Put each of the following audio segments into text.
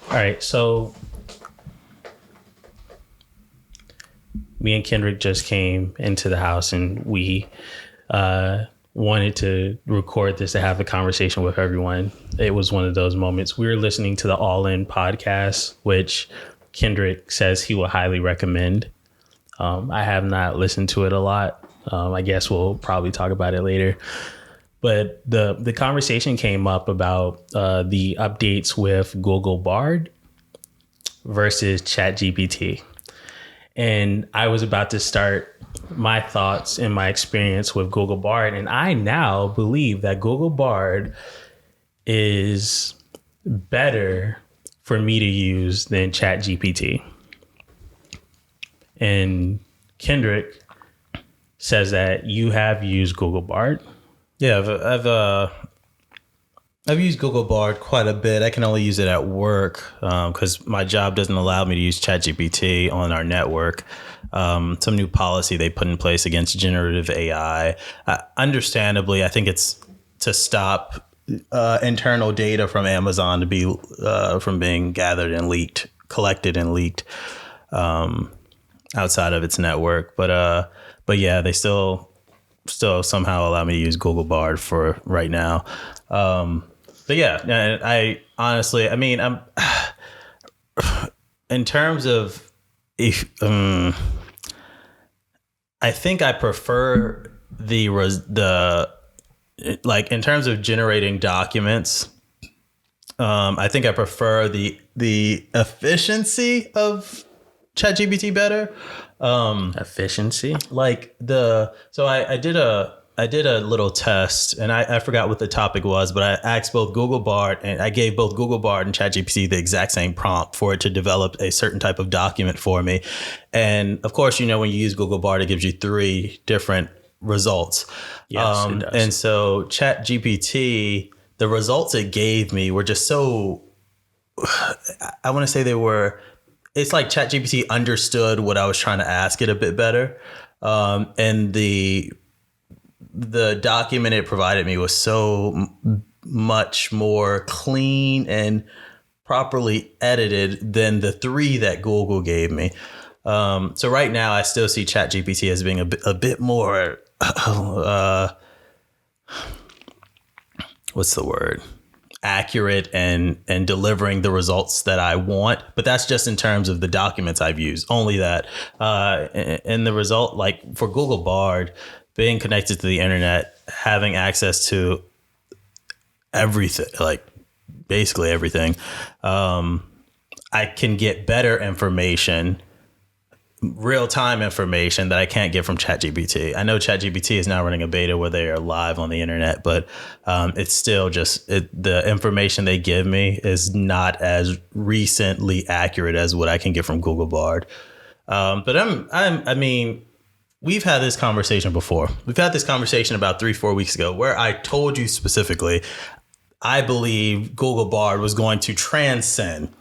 All right, so me and Kendrick just came into the house and we wanted to record this to have a conversation with everyone. It was one of those moments. We were listening to the All In podcast, which Kendrick says he will highly recommend. I have not listened to it a lot. I guess we'll probably talk about it later. But the conversation came up about the updates with Google Bard versus ChatGPT. And I was about to start my thoughts and my experience with Google Bard. And I now believe that Google Bard is better for me to use than ChatGPT. And Kendrick says that you have used Google Bard. Yeah, I've used Google Bard quite a bit. I can only use it at work because my job doesn't allow me to use ChatGPT on our network. Some new policy they put in place against generative AI. Understandably, I think it's to stop internal data from Amazon to be from being gathered and collected and leaked outside of its network. But yeah, they still somehow allow me to use Google Bard for right now. But yeah, I honestly, I mean, I'm in terms of if I think I prefer the like in terms of generating documents. I think I prefer the efficiency of ChatGPT better. Efficiency? Like so I did a little test and I forgot what the topic was, but I asked both Google Bard and I gave both Google Bard and ChatGPT the exact same prompt for it to develop a certain type of document for me. And of course, when you use Google Bard, it gives you 3 different results. Yes, it does. And so ChatGPT, the results it gave me were just so, I want to say it's like ChatGPT understood what I was trying to ask it a bit better. And the document it provided me was so much more clean and properly edited than the 3 that Google gave me. So right now I still see ChatGPT as being a bit more, what's the word? Accurate and delivering the results that I want. But that's just in terms of the documents I've used, only that. And the result, like for Google Bard, being connected to the internet, having access to everything, like basically everything, I can get better information, real-time information that I can't get from ChatGPT. I know ChatGPT is now running a beta where they are live on the internet, but it's still just the information they give me is not as recently accurate as what I can get from Google Bard. But I mean, we've had this conversation before. We've had this conversation about 3-4 weeks ago where I told you specifically, I believe Google Bard was going to transcend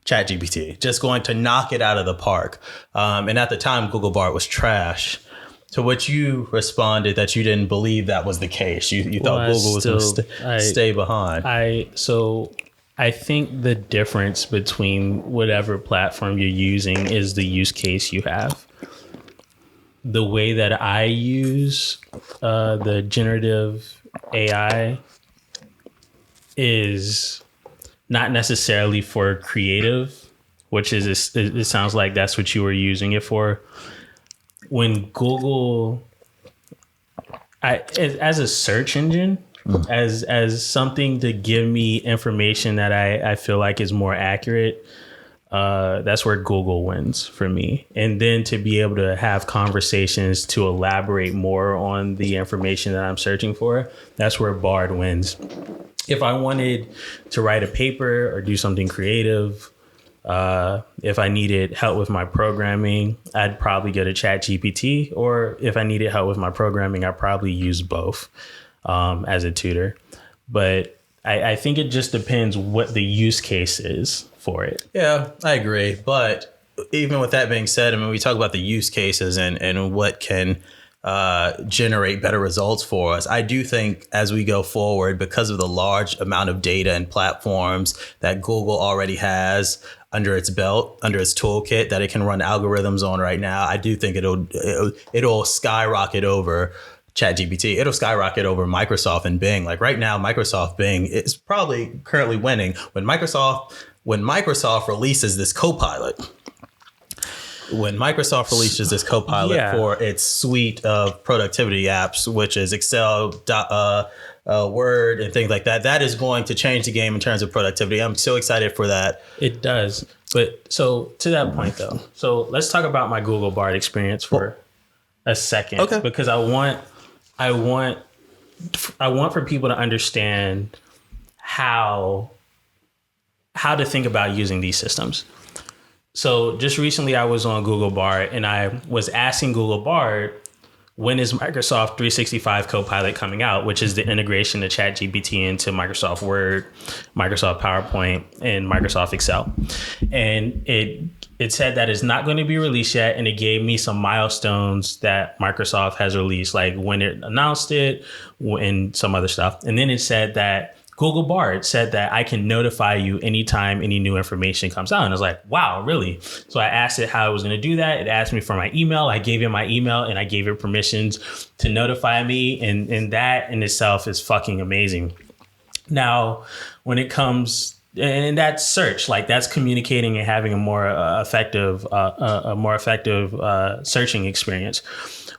ChatGPT, just going to knock it out of the park. And at the time, Google Bard was trash. To which you responded that you didn't believe that was the case. You thought Google was going to stay behind. I think the difference between whatever platform you're using is the use case you have. The way that I use the generative AI is not necessarily for creative, which is, it sounds like that's what you were using it for. When Google, as a search engine, as something to give me information that I feel like is more accurate, that's where Google wins for me. And then to be able to have conversations to elaborate more on the information that I'm searching for, that's where Bard wins. If I wanted to write a paper or do something creative, if I needed help with my programming, I'd probably go to ChatGPT. Or if I needed help with my programming, I'd probably use both as a tutor. But I think it just depends what the use case is for it. Yeah, I agree. But even with that being said, I mean, we talk about the use cases and what can generate better results for us. I do think as we go forward, because of the large amount of data and platforms that Google already has under its belt, under its toolkit that it can run algorithms on right now, I do think it'll skyrocket over ChatGPT. It'll skyrocket over Microsoft and Bing. Like right now, Microsoft Bing is probably currently winning. When Microsoft releases this Copilot, for its suite of productivity apps, which is Excel, Word, and things like that, that is going to change the game in terms of productivity. I'm so excited for that. It does. But so to that point, though, so let's talk about my Google Bard experience for a second. Okay. Because I want for people to understand how to think about using these systems. So just recently I was on Google Bard and I was asking Google Bard, when is Microsoft 365 Copilot coming out, which is the integration of ChatGPT into Microsoft Word, Microsoft PowerPoint, and Microsoft Excel. And it said that it's not going to be released yet, and it gave me some milestones that Microsoft has released, like when it announced it and some other stuff. And then it said that Google Bard said that I can notify you anytime any new information comes out. And I was like, wow, really? So I asked it how I was going to do that. It asked me for my email. I gave it my email and I gave it permissions to notify me. And that in itself is fucking amazing. Now, when it comes, and that's search, like that's communicating and having a more effective searching experience.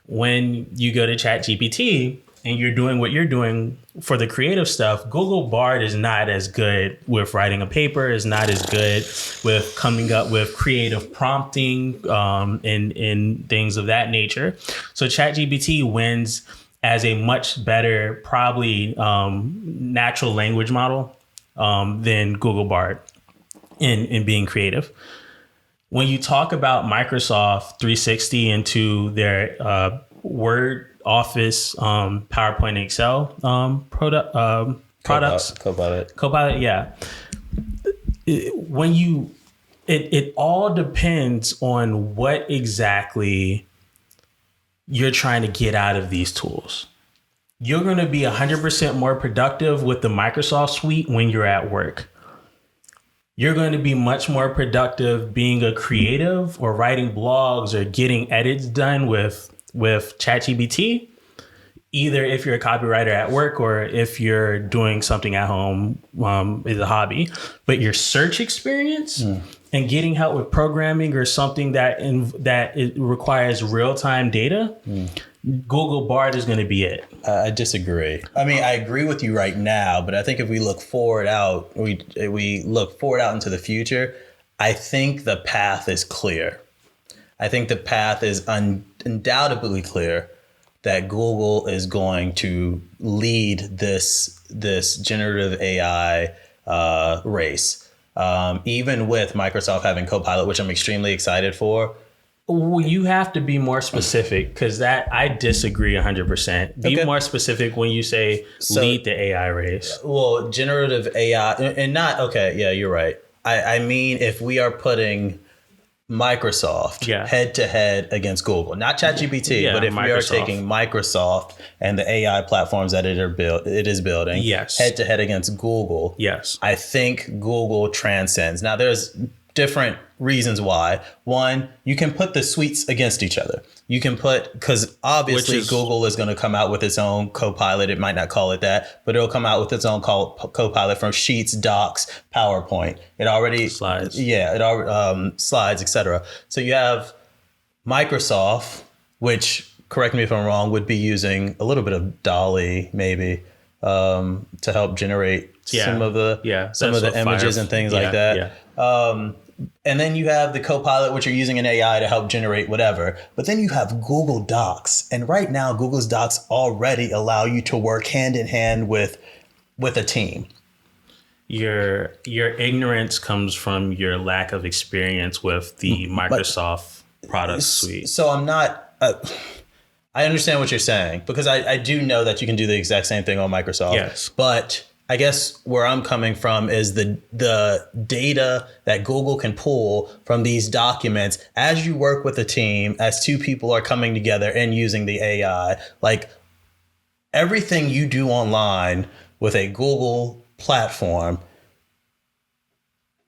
When you go to ChatGPT, and you're doing what you're doing for the creative stuff, Google Bard is not as good with writing a paper, is not as good with coming up with creative prompting and things of that nature. So ChatGPT wins as a much better, probably natural language model than Google Bard in being creative. When you talk about Microsoft 360 into their Word, Office, PowerPoint, and Excel products. Copilot, yeah. It all depends on what exactly you're trying to get out of these tools. You're going to be 100% more productive with the Microsoft suite when you're at work. You're going to be much more productive being a creative or writing blogs or getting edits done with ChatGPT, either if you're a copywriter at work or if you're doing something at home as a hobby. But your search experience and getting help with programming or something that it requires real-time data, Google Bard is going to be it. I disagree. I mean, I agree with you right now, but I think if we look forward out, we look forward out into the future, I think the path is clear. I think the path is undoubtedly clear that Google is going to lead this generative AI race, even with Microsoft having Copilot, which I'm extremely excited for. Well, you have to be more specific because I disagree 100%. Be more specific when you say lead the AI race. Well, generative AI and not, okay, yeah, you're right. I mean, if we are putting Microsoft head to head against Google, not ChatGPT, but if Microsoft. We are taking Microsoft and the AI platforms that it is building head to head against Google, I think Google transcends. Now, there's different reasons why. One, you can put the suites against each other. You can because obviously Google is going to come out with its own Copilot. It might not call it that, but it'll come out with its own Copilot from Sheets, Docs, PowerPoint. It already slides. Yeah, it already slides, etc. So you have Microsoft, which, correct me if I'm wrong, would be using a little bit of Dolly maybe to help generate some of the images and things like that. And then you have the Copilot, which are using an AI to help generate whatever. But then you have Google Docs. And right now, Google's Docs already allow you to work hand in hand with a team. Your ignorance comes from your lack of experience with the Microsoft product suite. So I'm not... I understand what you're saying, because I do know that you can do the exact same thing on Microsoft. Yes. But I guess where I'm coming from is the data that Google can pull from these documents as you work with a team, as two people are coming together and using the AI. Like everything you do online with a Google platform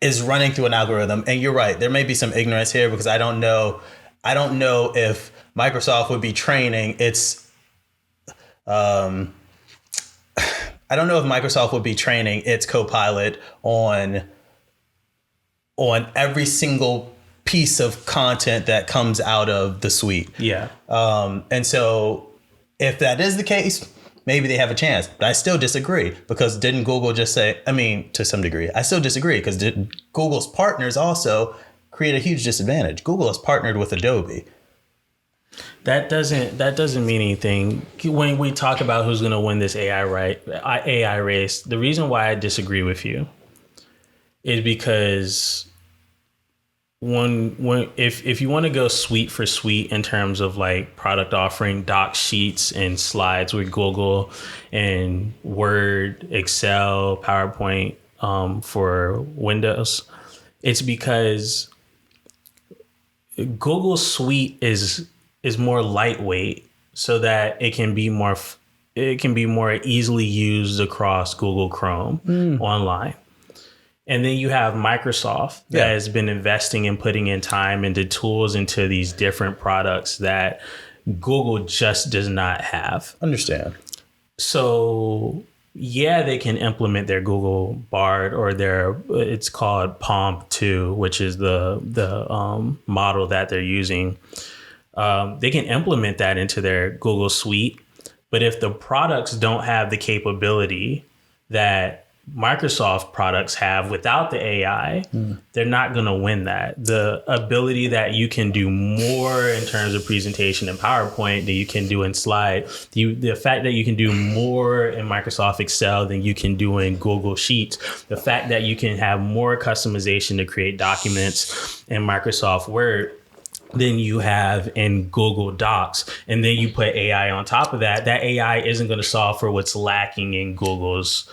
is running through an algorithm. And you're right, there may be some ignorance here because I don't know if Microsoft would be training its I don't know if Microsoft would be training its Copilot on every single piece of content that comes out of the suite. Yeah. And so if that is the case, maybe they have a chance. But I still disagree because didn't Google just say, I mean, to some degree, I still disagree because Google's partners also create a huge disadvantage. Google has partnered with Adobe. That doesn't mean anything when we talk about who's going to win this AI race. The reason why I disagree with you is because if you want to go suite for suite in terms of like product offering, doc sheets and slides with Google and Word, Excel, PowerPoint for Windows, it's because Google Suite is more lightweight so that it can be more easily used across Google Chrome online. And then you have Microsoft that has been investing and putting in time into tools into these different products that Google just does not have. Understand. So yeah, they can implement their Google Bard or it's called PaLM 2, which is the model that they're using. They can implement that into their Google Suite. But if the products don't have the capability that Microsoft products have without the AI, they're not going to win that. The ability that you can do more in terms of presentation in PowerPoint than you can do in Slide, the fact that you can do more in Microsoft Excel than you can do in Google Sheets, the fact that you can have more customization to create documents in Microsoft Word than you have in Google Docs, and then you put AI on top of that, that AI isn't going to solve for what's lacking in Google's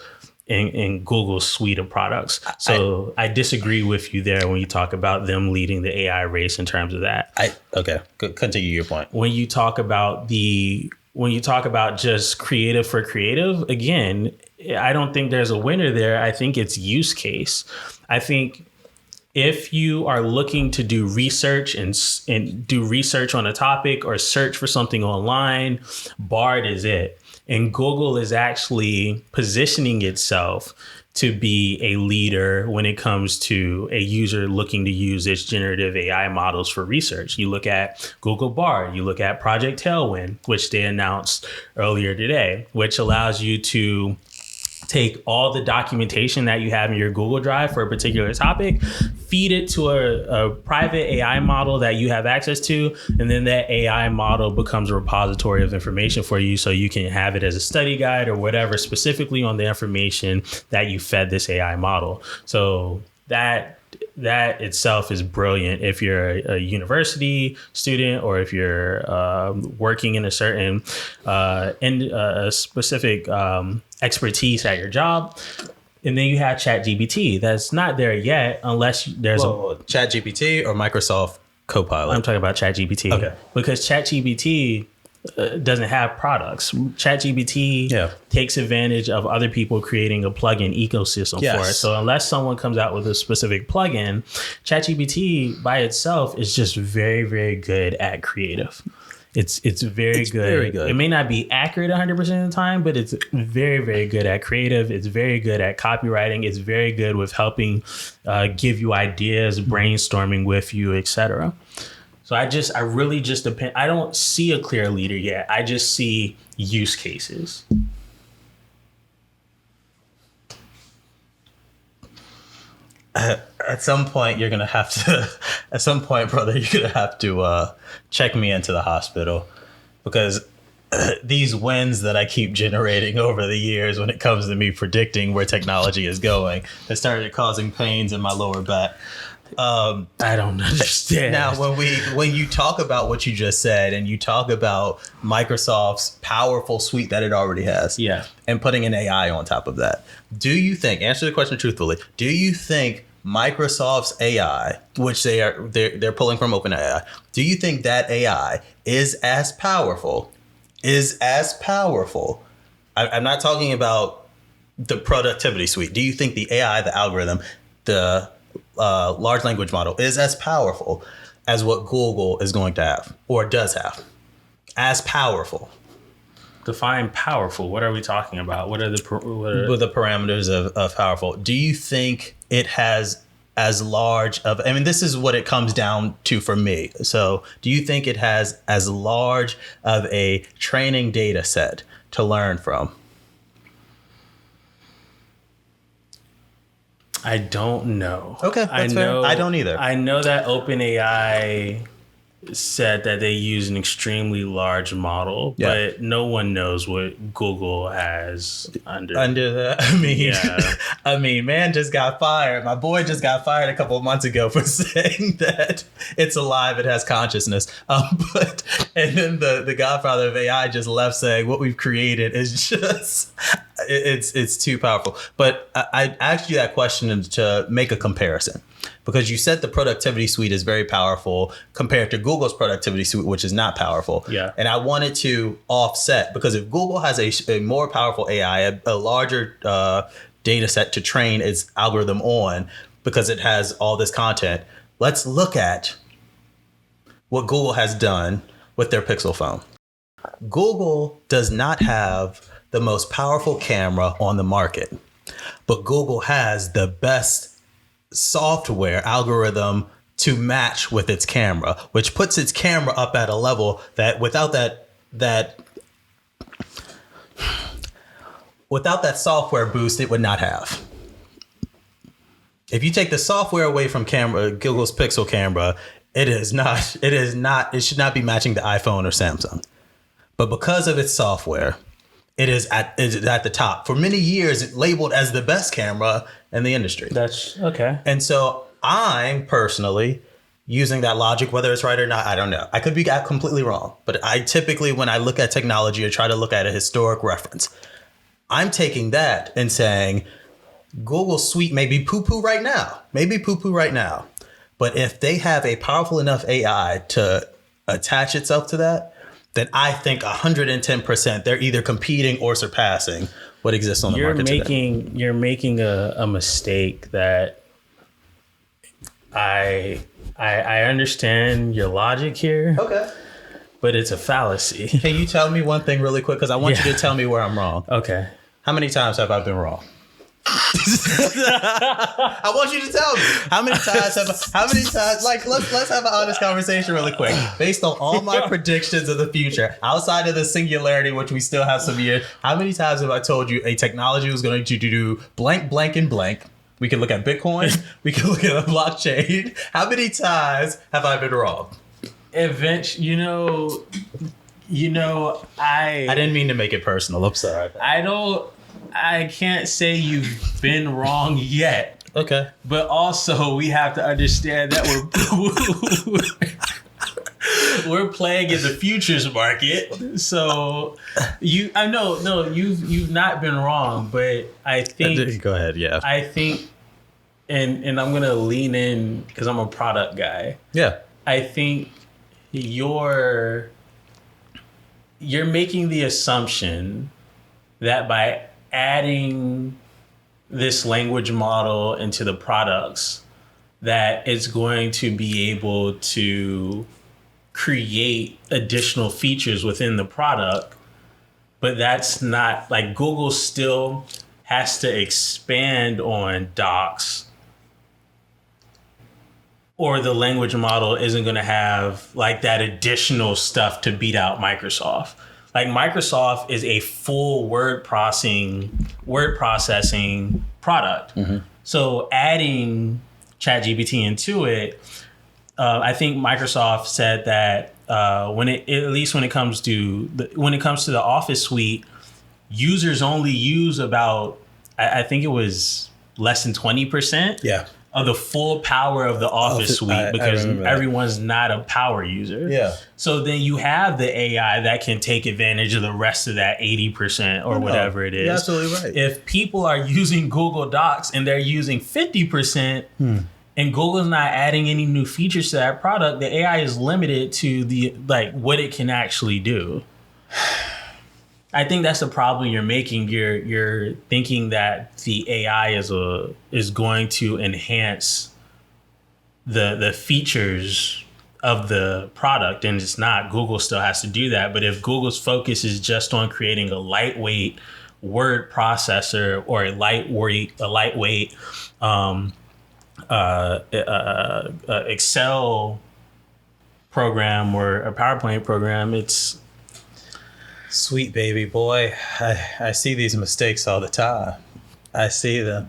suite of products. So I disagree with you there when you talk about them leading the AI race in terms of that. Okay, continue your point. When you talk about just creative for creative, again, I don't think there's a winner there. I think it's use case. I think if you are looking to do research and do research on a topic or search for something online, Bard is it. And Google is actually positioning itself to be a leader when it comes to a user looking to use its generative AI models for research. You look at Google Bard, you look at Project Tailwind, which they announced earlier today, which allows you to take all the documentation that you have in your Google Drive for a particular topic, feed it to a private AI model that you have access to, and then that AI model becomes a repository of information for you so you can have it as a study guide or whatever specifically on the information that you fed this AI model. So that itself is brilliant if you're a university student or if you're working in a certain a specific expertise at your job. And then you have ChatGPT. That's not there yet unless there's ChatGPT or Microsoft Copilot. I'm talking about ChatGPT. Okay. Because ChatGPT doesn't have products. ChatGPT takes advantage of other people creating a plugin ecosystem for it. So unless someone comes out with a specific plugin, ChatGPT by itself is just very, very good at creative. It's very good. Very good. It may not be accurate 100% of the time, but it's very, very good at creative. It's very good at copywriting. It's very good with helping give you ideas, brainstorming with you, etc. So I really just depend. I don't see a clear leader yet. I just see use cases. At some point, you're going to have to, at some point, brother, you're going to have to check me into the hospital because these wins that I keep generating over the years when it comes to me predicting where technology is going has started causing pains in my lower back. I don't understand. Now, when you talk about what you just said and you talk about Microsoft's powerful suite that it already has, and putting an AI on top of that, do you think, answer the question truthfully, do you think Microsoft's AI, which they're pulling from OpenAI, do you think that AI is as powerful? I'm not talking about the productivity suite. Do you think the AI, the algorithm, the large language model is as powerful as what Google is going to have or does have? As powerful. Define powerful. What are we talking about? What are the parameters of powerful? Do you think it has as large of, I mean, this is what it comes down to for me. So do you think it has as large of a training data set to learn from? I don't know. Okay, that's fair. I don't either. I know that OpenAI said that they use an extremely large model, but no one knows what Google has under that. I mean, man just got fired. My boy just got fired a couple of months ago for saying that it's alive, it has consciousness. And then the godfather of AI just left saying what we've created is just it's too powerful. But I asked you that question to make a comparison, because you said the productivity suite is very powerful compared to Google's productivity suite, which is not powerful. Yeah. And I wanted to offset, because if Google has a more powerful AI, a larger data set to train its algorithm on, because it has all this content, let's look at what Google has done with their Pixel phone. Google does not have the most powerful camera on the market, but Google has the best software algorithm to match with its camera, which puts its camera up at a level that without that software boost, it would not have. If you take the software away from Google's Pixel camera, it should not be matching the iPhone or Samsung. But because of its software, it is at the top. For many years, it labeled as the best camera in the industry. That's okay. And so I'm personally using that logic, whether it's right or not, I don't know. I could be completely wrong. But I typically, when I look at technology, I try to look at a historic reference. I'm taking that and saying, Google's suite may be poo-poo right now. But if they have a powerful enough AI to attach itself to that, then I think 110% they're either competing or surpassing what exists on the market today. You're making a mistake that I understand your logic here. Okay. But it's a fallacy. Can you tell me one thing really quick? Because I want you to tell me where I'm wrong. Okay. How many times have I been wrong? I want you to tell me how many times, like, let's have an honest conversation really quick based on all my predictions of the future outside of the singularity, which we still have some years. How many times have I told you a technology was going to do blank, blank, and blank? We can look at Bitcoin. We can look at a blockchain. How many times have I been wrong? Eventually, I didn't mean to make it personal. I'm sorry. I can't say you've been wrong yet. Okay. But also we have to understand that we're playing in the futures market. So you've not been wrong, but I think go ahead, yeah. I think and I'm gonna lean in because I'm a product guy. Yeah. I think you're making the assumption that by adding this language model into the products, that it's going to be able to create additional features within the product. But that's not, like, Google still has to expand on docs, or the language model isn't going to have like that additional stuff to beat out Microsoft. Like, Microsoft is a full word processing product. Mm-hmm. So adding ChatGPT into it, I think Microsoft said that when it comes to the Office suite, users only use about, I think it was less than 20%. Yeah. of the full power of the Office suite because everyone's not a power user. Yeah. So then you have the AI that can take advantage of the rest of that 80% or whatever it is. You're absolutely right. If people are using Google Docs and they're using 50%, and Google's not adding any new features to that product, the AI is limited to the what it can actually do. I think that's the problem you're making. You're thinking that the AI is going to enhance the features of the product, and it's not. Google still has to do that. But if Google's focus is just on creating a lightweight word processor or a lightweight Excel program or a PowerPoint program, it's sweet baby boy. I see these mistakes all the time. I see them.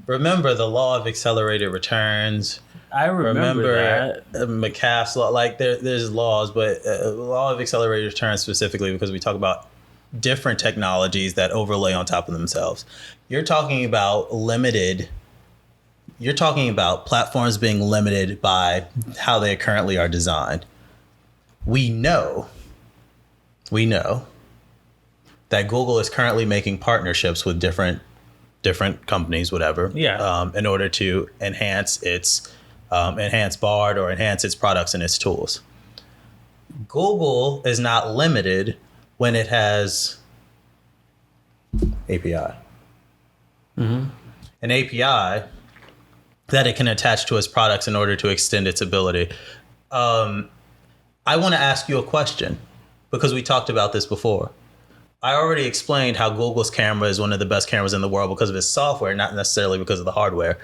Remember the law of accelerated returns. I remember that. McCaff's law. There's laws, but law of accelerated returns specifically because we talk about different technologies that overlay on top of themselves. You're talking about platforms being limited by how they currently are designed. We know that Google is currently making partnerships with different companies, whatever, in order to enhance Bard or enhance its products and its tools. Google is not limited when it has API. An API that it can attach to its products in order to extend its ability. I want to ask you a question because we talked about this before. I already explained how Google's camera is one of the best cameras in the world because of its software, not necessarily because of the hardware.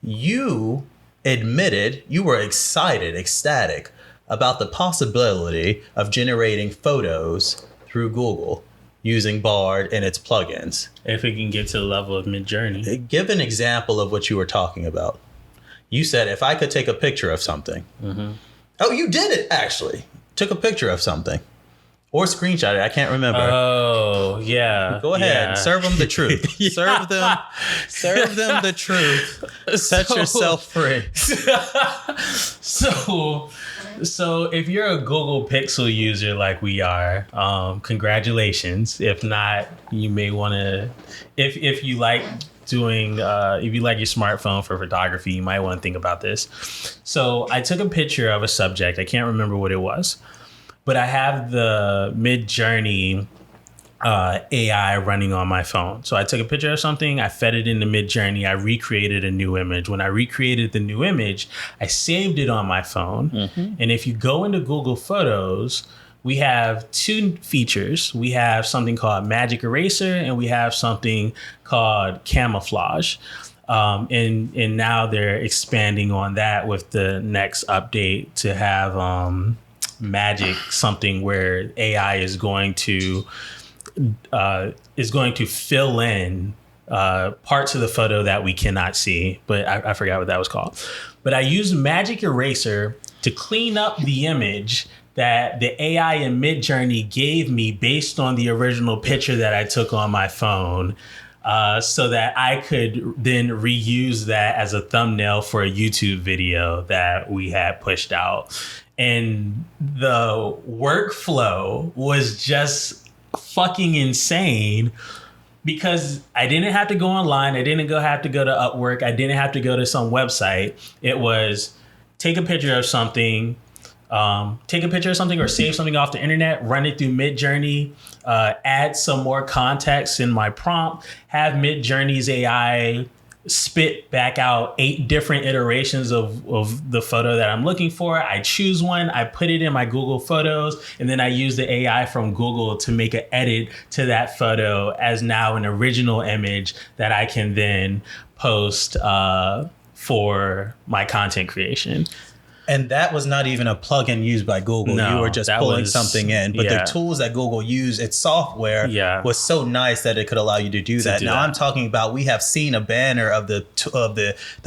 You admitted you were ecstatic about the possibility of generating photos through Google using Bard and its plugins. If it can get to the level of Midjourney. Give an example of what you were talking about. You said if I could take a picture of something. Oh, you did it, actually. Took a picture of something. Or screenshot it. I can't remember. Oh, yeah. Go ahead. Yeah. Serve them the truth. Serve them the truth. Set yourself free. So if you're a Google Pixel user like we are, congratulations. If not, you may want to, if you like doing, if you like your smartphone for photography, you might want to think about this. So I took a picture of a subject. I can't remember what it was. But I have the Midjourney AI running on my phone. So I took a picture of something, I fed it into Midjourney, I recreated a new image. When I recreated the new image, I saved it on my phone. And if you go into Google Photos, we have two features. We have something called Magic Eraser and we have something called Camouflage. And now they're expanding on that with the next update to have Magic, something where AI is going to fill in parts of the photo that we cannot see, but I forgot what that was called. But I used Magic Eraser to clean up the image that the AI in Midjourney gave me based on the original picture that I took on my phone, so that I could then reuse that as a thumbnail for a YouTube video that we had pushed out. And the workflow was just fucking insane because I didn't have to go online. I didn't have to go to Upwork. I didn't have to go to some website. It was take a picture of something or save something off the internet, run it through Midjourney, add some more context in my prompt, have Midjourney's AI spit back out 8 different iterations of the photo that I'm looking for. I choose one, I put it in my Google Photos, and then I use the AI from Google to make an edit to that photo as now an original image that I can then post for my content creation. And that was not even a plugin used by Google. No, you were just pulling something in. But the tools that Google used, its software was so nice that it could allow you to do that. Now I'm talking about, we have seen a banner of the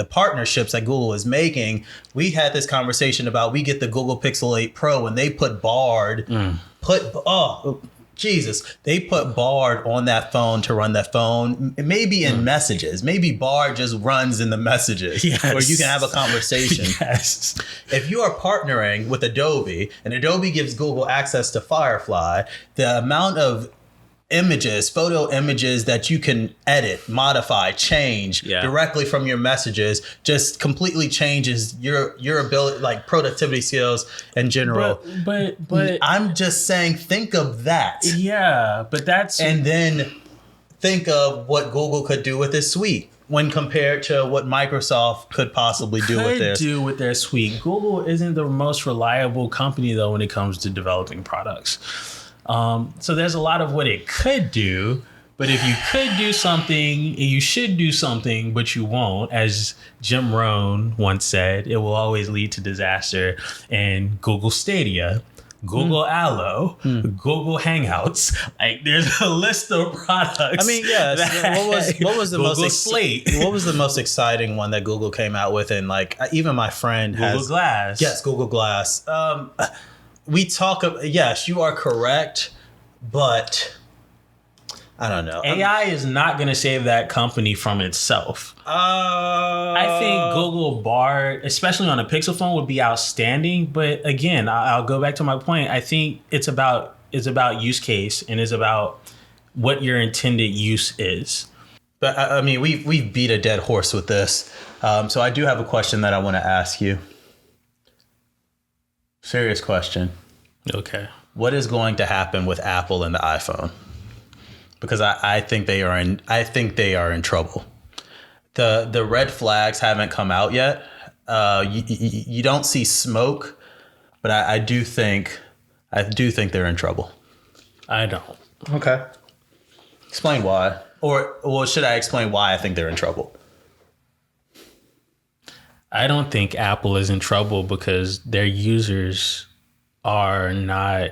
partnerships that Google is making. We had this conversation about, we get the Google Pixel 8 Pro and they put Bard, Jesus, they put Bard on that phone to run that phone, maybe in messages. Maybe Bard just runs in the messages where you can have a conversation. Yes. If you are partnering with Adobe and Adobe gives Google access to Firefly, the amount of photo images that you can edit, modify, change directly from your messages just completely changes your ability, like productivity skills in general. But I'm just saying, think of that. Yeah, but that's... And then think of what Google could do with this suite when compared to what Microsoft could possibly do with their suite. Google isn't the most reliable company, though, when it comes to developing products. So there's a lot of what it could do, but if you could do something, you should do something, but you won't. As Jim Rohn once said, it will always lead to disaster. And Google Stadia, Google Allo, Google Hangouts, like there's a list of products. I mean, yes. What was the Google Slate? What was the most exciting one that Google came out with? And like even my friend has Google Glass. Yes, Google Glass. We talk of, yes, you are correct, but I don't know. AI is not going to save that company from itself. I think Google Bard, especially on a Pixel phone, would be outstanding. But again, I'll go back to my point. I think it's about use case and it's about what your intended use is. But I mean, we've beat a dead horse with this. So I do have a question that I want to ask you. Serious question. Okay. What is going to happen with Apple and the iPhone? Because I think they are in trouble. The red flags haven't come out yet. You don't see smoke, but I do think they're in trouble. I don't. Okay. Explain why. Or should I explain why I think they're in trouble? I don't think Apple is in trouble because their users are not...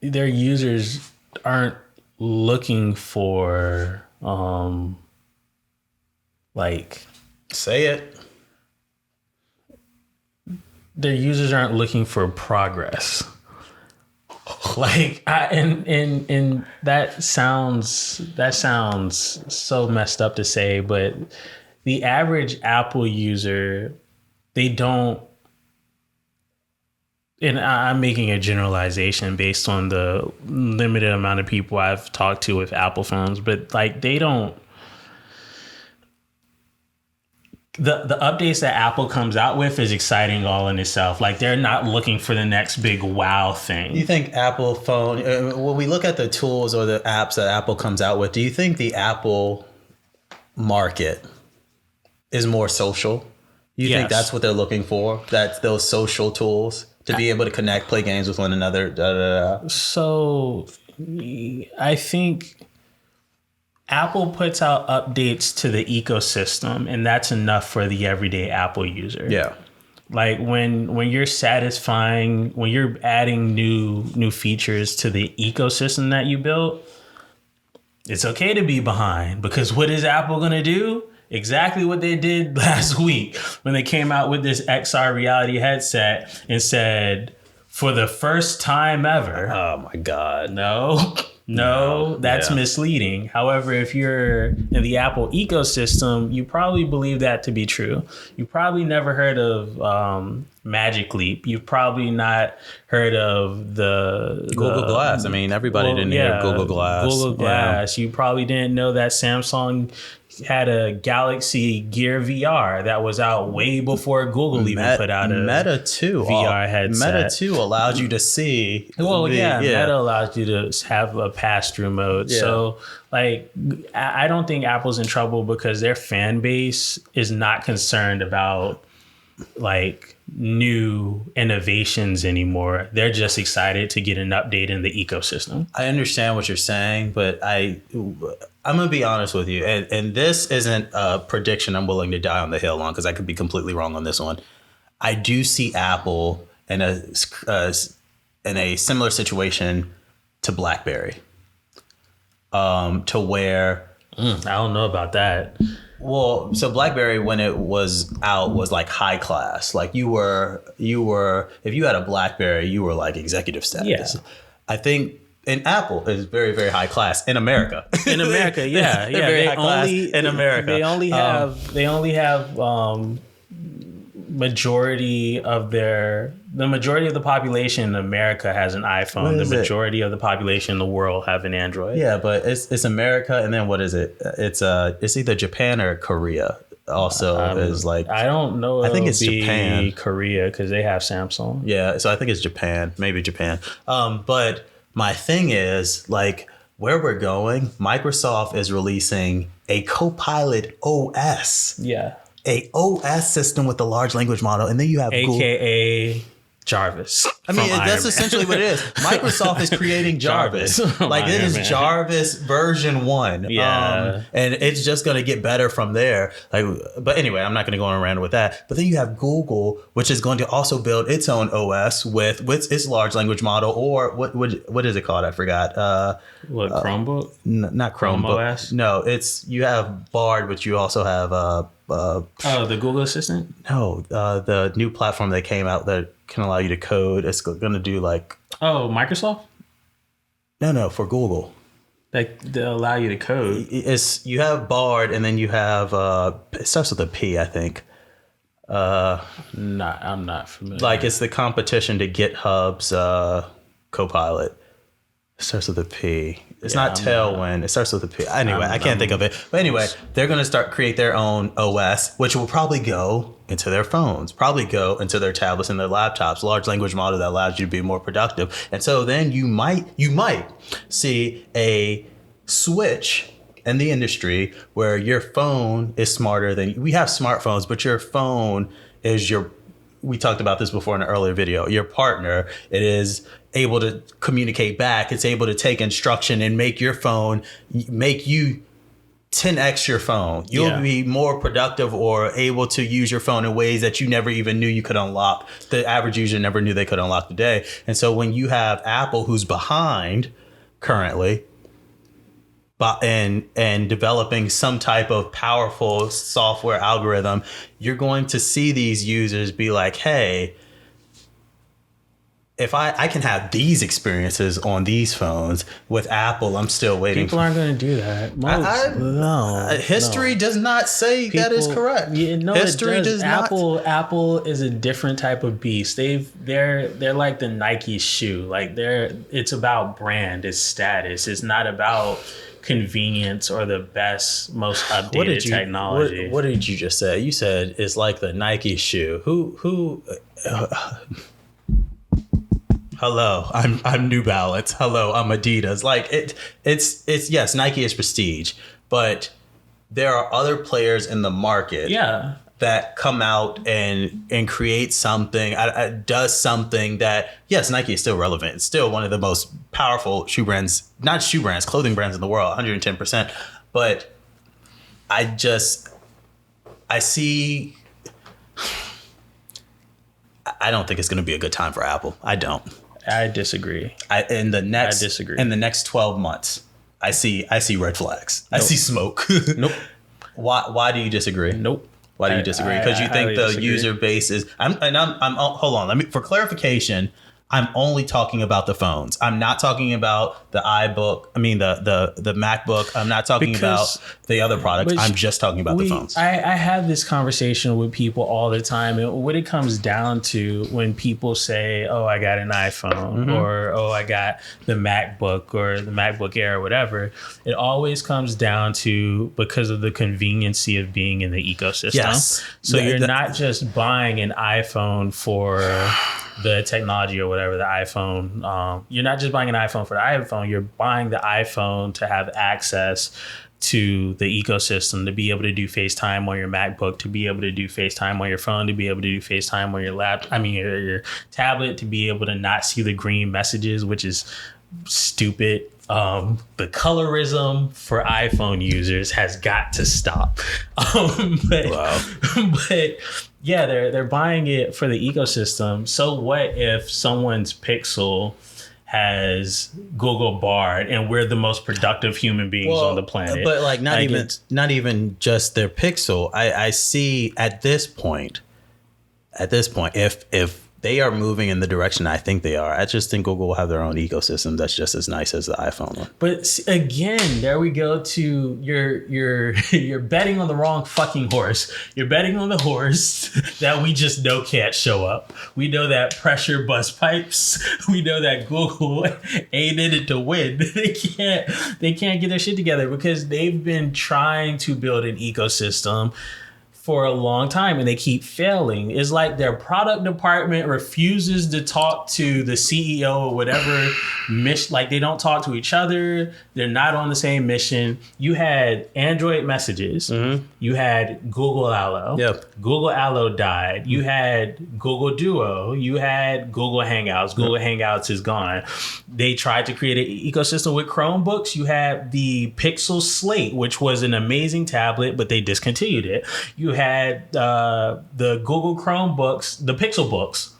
Their users aren't looking for, like... Say it. Their users aren't looking for progress. Like, and that sounds so messed up to say, but the average Apple user, they don't, and I'm making a generalization based on the limited amount of people I've talked to with Apple phones, but like they don't, the updates that Apple comes out with is exciting all in itself. Like they're not looking for the next big wow thing. You think Apple phone, when we look at the tools or the apps that Apple comes out with, do you think the Apple market is more social? You think that's what they're looking for? That's those social tools to be able to connect, play games with one another. So I think Apple puts out updates to the ecosystem, and that's enough for the everyday Apple user. Yeah. Like when you're satisfying, when you're adding new features to the ecosystem that you built, it's okay to be behind, because what is Apple going to do? Exactly what they did last week when they came out with this XR reality headset and said, for the first time ever. Oh my God. No, that's misleading. However, if you're in the Apple ecosystem, you probably believe that to be true. You probably never heard of Magic Leap. You've probably not heard of the Google Glass. I mean, everybody didn't hear of Google Glass. Google Glass. Yeah. You probably didn't know that Samsung had a Galaxy Gear VR that was out way before Google even put out a Meta 2 VR headset. Meta 2 allowed you to see. Meta allows you to have a pass-through mode. Yeah. So, like, I don't think Apple's in trouble because their fan base is not concerned about, like, new innovations anymore. They're just excited to get an update in the ecosystem. I understand what you're saying, but I'm going to be honest with you. And this isn't a prediction I'm willing to die on the hill on, because I could be completely wrong on this one. I do see Apple in a similar situation to BlackBerry, to where... I don't know about that. Well, so BlackBerry when it was out was like high class. Like you were if you had a BlackBerry, you were like executive status. Yeah. I think and Apple is very, very high class in America. In America, yeah. They're very high class in America. They only have majority of the population in America has an iPhone. The majority of the population in the world have an Android. Yeah, but it's America, and then what is it? It's either Japan or Korea. Also, is like I don't know. I think it's Japan, Korea, because they have Samsung. Yeah, so I think it's Japan, maybe Japan. But my thing is like where we're going. Microsoft is releasing a Copilot OS. Yeah. A OS system with the large language model, and then you have AKA Jarvis. I mean, that's essentially what it is. Microsoft is creating Jarvis. Like it is Jarvis version 1. Yeah. And it's just going to get better from there. Like, but anyway, I'm not going to go on around with that. But then you have Google, which is going to also build its own OS with its large language model, or what is it called? I forgot. Chromebook? Not Chrome Chromebook. OS? No, you have Bard, but you also have the Google Assistant? No, the new platform that came out that can allow you to code. It's going to do like... Oh, Microsoft? No, for Google. They allow you to code. You have Bard, and then you have... it starts with a P, I think. I'm not familiar. Like it's the competition to GitHub's Copilot. It starts with a P. It's not Tailwind. It starts with a P. Anyway, I can't think of it. But anyway, they're going to create their own OS, which will probably go into their phones, probably go into their tablets and their laptops, large language model that allows you to be more productive. And so then you might see a switch in the industry where your phone is smarter than... We have smartphones, but your phone is we talked about this before in an earlier video. Your partner, it is able to communicate back. It's able to take instruction and make you 10x your phone. You'll be more productive or able to use your phone in ways that you never even knew you could unlock. The average user never knew they could unlock today. And so when you have Apple, who's behind currently, and developing some type of powerful software algorithm, you're going to see these users be like, hey, if I can have these experiences on these phones with Apple, I'm still waiting. People aren't going to do that. History does not say that is correct. History does not. Apple is a different type of beast. They're like the Nike shoe. Like it's about brand, it's status. It's not about convenience or the best, most updated technology. What did you just say? You said it's like the Nike shoe. Who? Hello, I'm New Balance. Hello, I'm Adidas. Like it's yes, Nike is prestige, but there are other players in the market. Yeah. That come out and create something, does something that, yes, Nike is still relevant. It's still one of the most powerful clothing brands in the world, 110%. But I don't think it's going to be a good time for Apple. I don't. I disagree. In the next 12 months, I see red flags. Nope. I see smoke. Nope. Why do you disagree? Nope. Why do you disagree? Because you think the user base is... hold on. For clarification, I'm only talking about the phones. I'm not talking about the iBook. I mean, the MacBook. I'm not talking about the other products. I'm just talking about the phones. I have this conversation with people all the time. And what it comes down to when people say, oh, I got an iPhone or, oh, I got the MacBook or the MacBook Air or whatever, it always comes down to because of the conveniency of being in the ecosystem. Yes. So you're not just buying an iPhone for the technology or whatever, the iPhone. You're not just buying an iPhone for the iPhone. You're buying the iPhone to have access to the ecosystem, to be able to do FaceTime on your MacBook, to be able to do FaceTime on your phone, to be able to do FaceTime on your tablet, to be able to not see the green messages, which is stupid. The colorism for iPhone users has got to stop. But yeah, they're buying it for the ecosystem. So what if someone's Pixel has Google Bard, and we're the most productive human beings on the planet. But like not even just their Pixel. I see at this point, if they are moving in the direction I think they are, I just think Google will have their own ecosystem that's just as nice as the iPhone one. But again, there we go to you're betting on the wrong fucking horse. You're betting on the horse that we just know can't show up. We know that pressure bust pipes. We know that Google ain't in it to win. They can't get their shit together because they've been trying to build an ecosystem for a long time and they keep failing. It's like their product department refuses to talk to the CEO or whatever mission. Like they don't talk to each other. They're not on the same mission. You had Android messages. Mm-hmm. You had Google Allo. Yep. Google Allo died. You had Google Duo. You had Google Hangouts. Google Hangouts is gone. They tried to create an ecosystem with Chromebooks. You had the Pixel Slate, which was an amazing tablet, but they discontinued it. You had the Google Chromebooks, the Pixel books.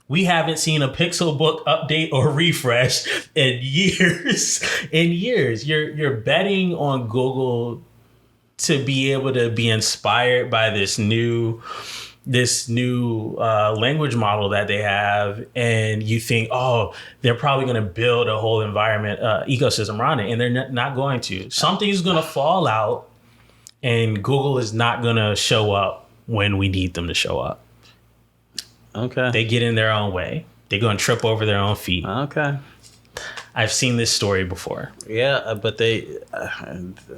We haven't seen a Pixel book update or refresh in years. You're betting on Google to be able to be inspired by this new language model that they have, and you think, oh, they're probably going to build a whole environment ecosystem around it, and they're not going to. Something's going to fall out. And Google is not going to show up when we need them to show up. Okay. They get in their own way. They're going to trip over their own feet. Okay. I've seen this story before. Yeah, but they...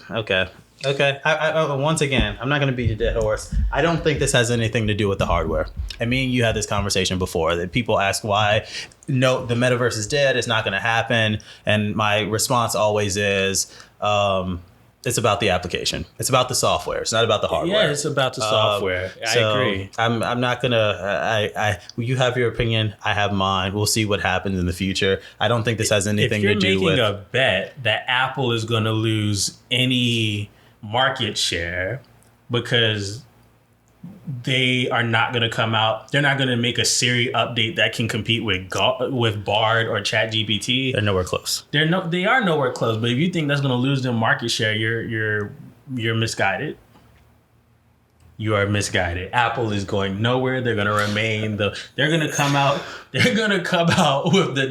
okay. I once again, I'm not going to beat a dead horse. I don't think this has anything to do with the hardware. And me and you had this conversation before that people ask why, no, the metaverse is dead. It's not going to happen. And my response always is... it's about the application. It's about the software. It's not about the hardware. Yeah, it's about the software. I agree. I'm not gonna. You have your opinion. I have mine. We'll see what happens in the future. I don't think this has anything to do with. If you're making a bet that Apple is going to lose any market share because they are not going to come out. They're not going to make a Siri update that can compete with Bard or ChatGPT. They're nowhere close. They are nowhere close. But if you think that's going to lose them market share, you're misguided. You are misguided. Apple is going nowhere. They're going to remain they're going to come out with the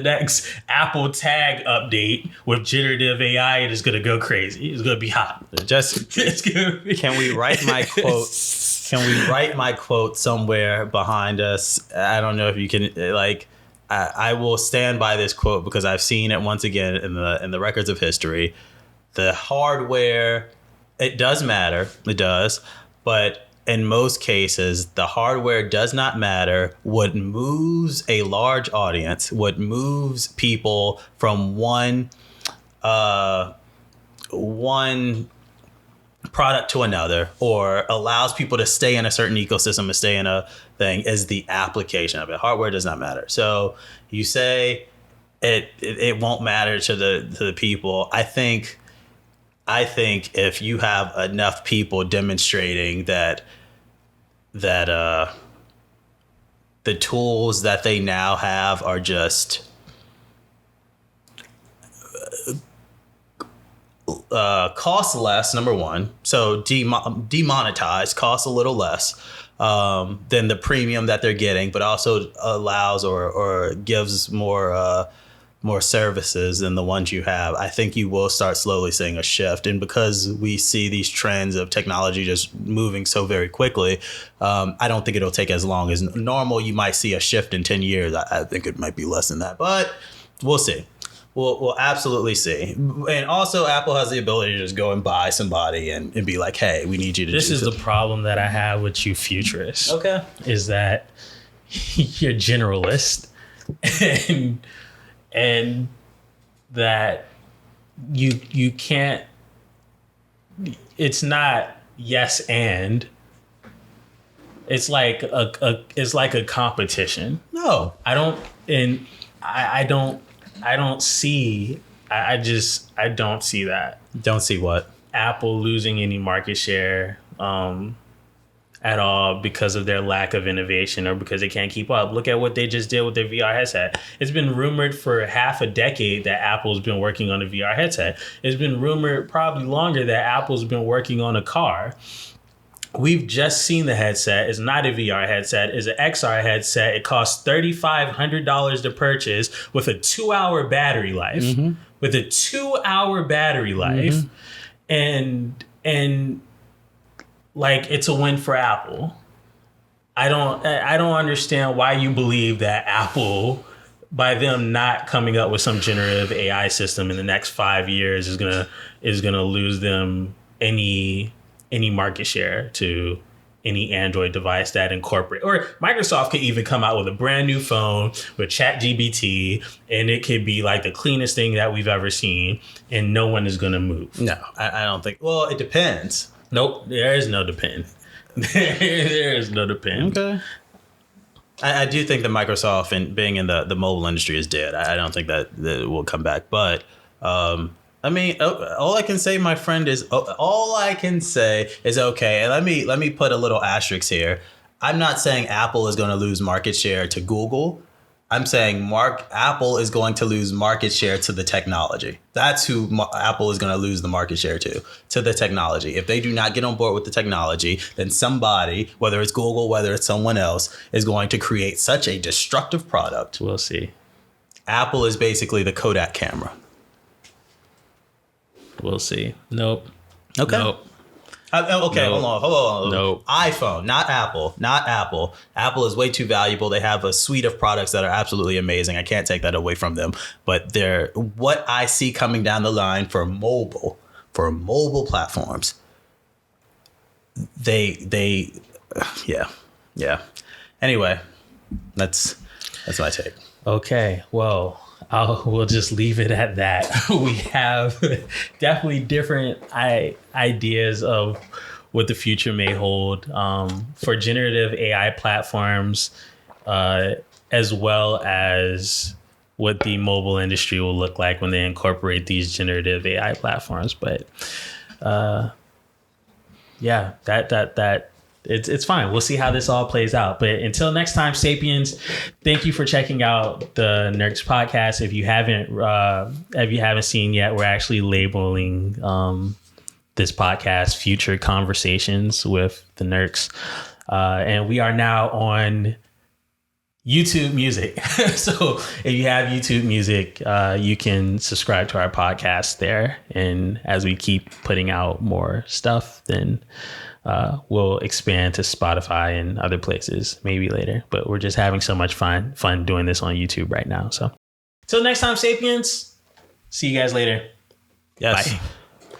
next Apple Tag update with generative AI. It is going to go crazy. It's going to be hot. Can we write my quote? Can we write my quote somewhere behind us? I don't know if you can, I will stand by this quote because I've seen it once again in the records of history. The hardware, it does matter. It does. But in most cases, the hardware does not matter. What moves a large audience, what moves people from one product to another, or allows people to stay in a certain ecosystem and stay in a thing, is the application of it. Hardware does not matter. So you say it won't matter to the people. I think if you have enough people demonstrating that the tools that they now have are just cost less, number one, so demonetized, costs a little less than the premium that they're getting, but also allows or gives more services than the ones you have. I think you will start slowly seeing a shift. And because we see these trends of technology just moving so very quickly, I don't think it'll take as long as normal. You might see a shift in 10 years. I think it might be less than that, but we'll see. We'll absolutely see. And also Apple has the ability to just go and buy somebody and be like, hey, we need you to do this. This is the problem that I have with you futurists. Okay. Is that you're generalist and that you can't, it's not yes and it's like a competition. No, I don't see that. Don't see what? Apple losing any market share. at all because of their lack of innovation or because they can't keep up. Look at what they just did with their VR headset. It's been rumored for half a decade that Apple's been working on a VR headset. It's been rumored probably longer that Apple's been working on a car. We've just seen the headset. It's not a VR headset. It's an XR headset. It costs $3,500 to purchase with a 2-hour battery life. With a 2-hour battery life. And like, it's a win for Apple. I don't understand why you believe that Apple, by them not coming up with some generative AI system in the next 5 years, is gonna lose them any market share to any Android device that incorporate. Or Microsoft could even come out with a brand new phone with ChatGPT, and it could be like the cleanest thing that we've ever seen, and no one is gonna move. No, I don't think. Well, it depends. Nope, there is no depend. There is no depend. Okay. I do think that Microsoft and being in the mobile industry is dead. I don't think that it will come back. But I mean, all I can say, my friend, is okay. And let me put a little asterisk here. I'm not saying Apple is going to lose market share to Google. I'm saying Apple is going to lose market share to the technology. That's who Apple is going to lose the market share to the technology. If they do not get on board with the technology, then somebody, whether it's Google, whether it's someone else, is going to create such a destructive product. We'll see. Apple is basically the Kodak camera. We'll see. Nope. Okay. Nope. Okay, Nope. hold on. Nope. iPhone, not Apple. Apple is way too valuable. They have a suite of products that are absolutely amazing. I can't take that away from them. But what I see coming down the line for mobile platforms, yeah. Anyway, that's my take. Okay, well, we'll just leave it at that. We have definitely different ideas of what the future may hold for generative AI platforms, as well as what the mobile industry will look like when they incorporate these generative AI platforms. But yeah, that it's fine. We'll see how this all plays out. But until next time, Sapiens, thank you for checking out the Nerks podcast. If you haven't seen yet, we're actually labeling this podcast Future Conversations with the Nerks. And we are now on YouTube Music. So if you have YouTube Music, you can subscribe to our podcast there. And as we keep putting out more stuff, then we'll expand to Spotify and other places maybe later. But we're just having so much fun doing this on YouTube right now. So till next time, Sapiens. See you guys later. Yes. Bye.